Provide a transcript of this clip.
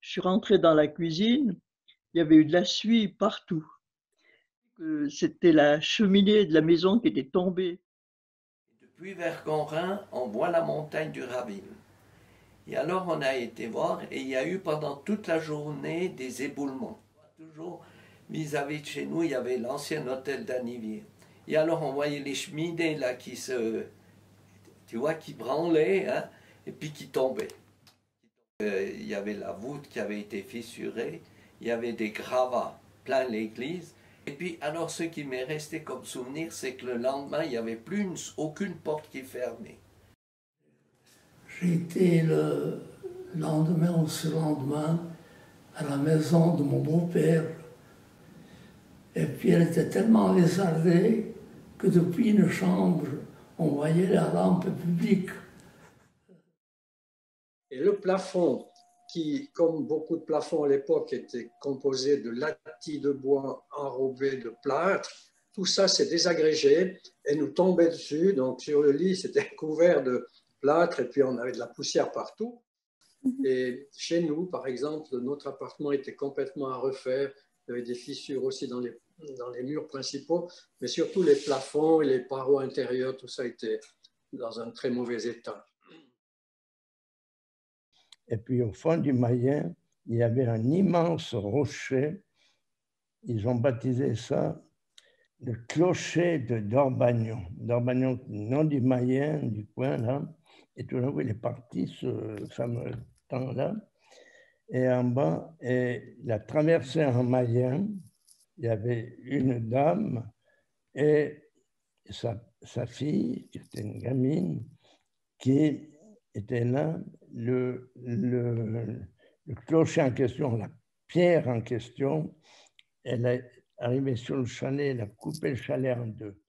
Je suis rentré dans la cuisine, il y avait eu de la suie partout. C'était la cheminée de la maison qui était tombée. Depuis Verconrin, on voit la montagne du Ravine. Et alors on a été voir et il y a eu pendant toute la journée des éboulements. Toujours vis-à-vis de chez nous, il y avait l'ancien hôtel d'Annivier. Et alors on voyait les cheminées là tu vois, qui branlaient, hein, et puis qui tombaient. Il y avait la voûte qui avait été fissurée, il y avait des gravats plein l'église. Et puis alors ce qui m'est resté comme souvenir, c'est que le lendemain, il n'y avait plus aucune porte qui fermait. J'ai été le lendemain ou ce lendemain à la maison de mon beau-père. Et puis elle était tellement lézardée que depuis une chambre, on voyait la lampe publique. Et le plafond, qui, comme beaucoup de plafonds à l'époque, était composé de lattis de bois enrobés de plâtre, tout ça s'est désagrégé et nous tombait dessus. Donc sur le lit, c'était couvert de plâtre et puis on avait de la poussière partout. Et chez nous, par exemple, notre appartement était complètement à refaire. Il y avait des fissures aussi dans les murs principaux, mais surtout les plafonds et les parois intérieures, tout ça était dans un très mauvais état. Et puis au fond du Mayen, il y avait un immense rocher. Ils ont baptisé ça le clocher de Dorbagnon. Dorbagnon, nom du Mayen, du coin là. Et tout d'un coup, il est parti ce fameux temps-là. Et en bas, et il a traversé un Mayen. Il y avait une dame et sa fille, qui était une gamine, qui était là. Le clocher en question, la pierre en question, elle est arrivée sur le chalet, elle a coupé le chalet en deux.